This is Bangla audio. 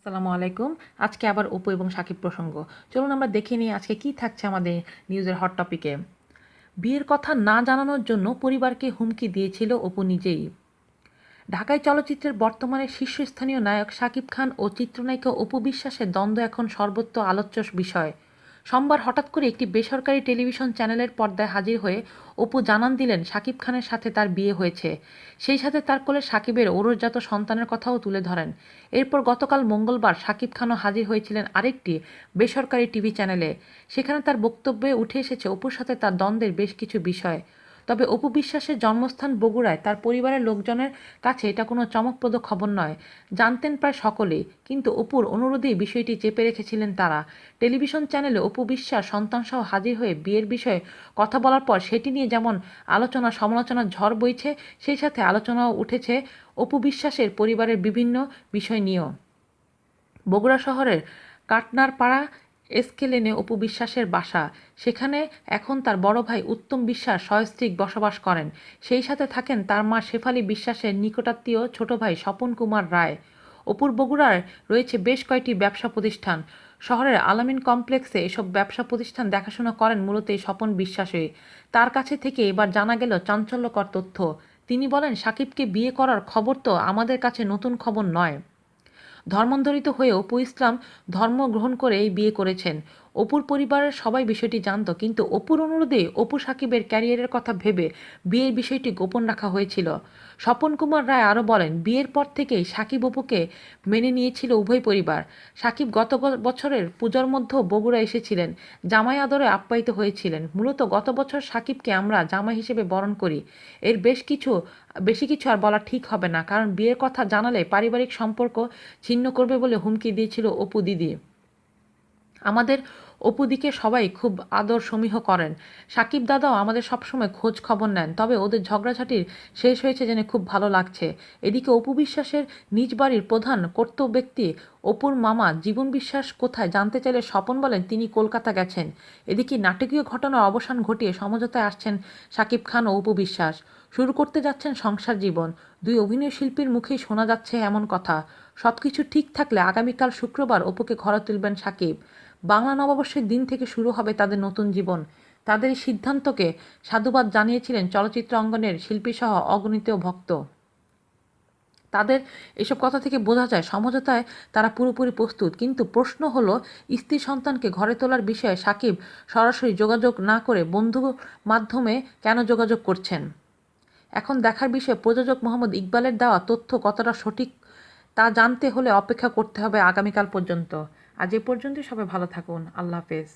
আসসালামু আলাইকুম। আজকে আবার অপু এবং সাকিব প্রসঙ্গ। চলুন আমরা দেখে নিই আজকে কি থাকছে আমাদের নিউজের হট টপিকে। বিয়ের কথা না জানানোর জন্য পরিবারকে হুমকি দিয়েছিল অপু নিজেই। ঢাকাই চলচ্চিত্রের বর্তমানে শীর্ষস্থানীয় নায়ক শাকিব খান ও চিত্রনায়িকা অপু বিশ্বাসের দ্বন্দ্ব এখন সর্বত্র আলোচ্য বিষয়। সোমবার হঠাৎ করে একটি বেসরকারি টেলিভিশন চ্যানেলের পর্দায় হাজির হয়ে অপু জানান দিলেন শাকিব খানের সাথে তার বিয়ে হয়েছে। সেই সাথে তার কোলে শাকিবের ঔরসজাত সন্তানের কথাও তুলে ধরেন। এরপর গতকাল মঙ্গলবার শাকিব খানও হাজির হয়েছিলেন আরেকটি বেসরকারি টিভি চ্যানেলে। সেখানে তার বক্তব্যে উঠে এসেছে অপুর সাথে তার দ্বন্দ্বের বেশ কিছু বিষয়। তবে অপু বিশ্বাসের জন্মস্থান বগুড়ায় তার পরিবারের লোকজনের কাছে এটা কোনো চমকপ্রদ খবর নয়। জানতেন প্রায় সকলেই, কিন্তু অপুর অনুরোধেই বিষয়টি চেপে রেখেছিলেন তারা। টেলিভিশন চ্যানেলে অপু বিশ্বাস সন্তানসহ হাজির হয়ে বিয়ের বিষয়ে কথা বলার পর সেটি নিয়ে যেমন আলোচনা সমালোচনার ঝড় বইছে, সেই সাথে আলোচনাও উঠেছে অপু বিশ্বাসের পরিবারের বিভিন্ন বিষয় নিয়েও। বগুড়া শহরের কাটনারপাড়া এসকে লেনে অপু বিশ্বাসের বাসা। সেখানে এখন তার বড় ভাই উত্তম বিশ্বাস সস্ত্রীক বসবাস করেন। সেই সাথে থাকেন তার মা শেফালী বিশ্বাসের নিকটাত্মীয় ছোট ভাই স্বপন কুমার রায়। অপুর বগুড়ায় রয়েছে বেশ কয়েকটি ব্যবসা প্রতিষ্ঠান। শহরের আলামিন কমপ্লেক্সে এসব ব্যবসা প্রতিষ্ঠান দেখাশোনা করেন মূলত এই স্বপন বিশ্বাসই। তার কাছে থেকে এবার জানা গেল চাঞ্চল্যকর তথ্য। তিনি বলেন, সাকিবকে বিয়ে করার খবর তো আমাদের কাছে নতুন খবর নয়। ধর্মান্তরিত হয়ে অপু ইসলাম ধর্ম গ্রহণ করে এই বিয়ে করেছেন। অপুর পরিবারের সবাই বিষয়টি জানত, কিন্তু অপুর অনুরোধে অপু সাকিবের ক্যারিয়ারের কথা ভেবে বিয়ের বিষয়টি গোপন রাখা হয়েছিল। স্বপন কুমার রায় আরও বলেন, বিয়ের পর থেকেই সাকিব অপুকে মেনে নিয়েছিল উভয় পরিবার। সাকিব গত বছরের পূজার মধ্যেও বগুড়া এসেছিলেন, জামাই আদরে আপ্যায়িত হয়েছিলেন। মূলত গত বছর সাকিবকে আমরা জামাই হিসেবে বরণ করি। এর বেশি কিছু আর বলা ঠিক হবে না, কারণ বিয়ের কথা জানালে পারিবারিক সম্পর্ক ছিন্ন করবে বলে হুমকি দিয়েছিল অপু দিদি। আমাদের অপুদিকে সবাই খুব আদর সমীহ করেন। সাকিব দাদাও আমাদের সবসময় খোঁজ খবর নেন। তবে ওদের ঝগড়াঝাটির শেষ হয়েছে জেনে খুব ভালো লাগছে। এদিকে অপু বিশ্বাসের নিজ বাড়ির প্রধান কর্তব্য ব্যক্তি অপুর মামা জীবন বিশ্বাস কোথায় জানতে চাইলে স্বপন বলেন তিনি কলকাতা গেছেন। এদিকে নাটকীয় ঘটনার অবসান ঘটিয়ে সমঝোতায় আসছেন সাকিব খান ও অপু বিশ্বাস। শুরু করতে যাচ্ছেন সংসার জীবন। দুই অভিনয় শিল্পীর মুখেই শোনা যাচ্ছে এমন কথা। সবকিছু ঠিক থাকলে আগামীকাল শুক্রবার অপুকে ঘরে তুলবেন সাকিব। বাংলা নববর্ষের দিন থেকে শুরু হবে তাদের নতুন জীবন। তাদের এই সিদ্ধান্তকে সাধুবাদ জানিয়েছিলেন চলচ্চিত্র অঙ্গনের শিল্পীসহ অগণিত ভক্ত। তাদের এসব কথা থেকে বোঝা যায় সমঝোতায় তারা পুরোপুরি প্রস্তুত। কিন্তু প্রশ্ন হলো, স্ত্রী সন্তানকে ঘরে তোলার বিষয়ে সাকিব সরাসরি যোগাযোগ না করে বন্ধু মাধ্যমে কেন যোগাযোগ করছেন। এখন দেখার বিষয় প্রযোজক মোহাম্মদ ইকবালের দেওয়া তথ্য কতটা সঠিক তা জানতে হলে অপেক্ষা করতে হবে আগামীকাল পর্যন্ত। আজ এ পর্যন্তই, সবাই ভালো থাকুন। আল্লাহ হাফেজ।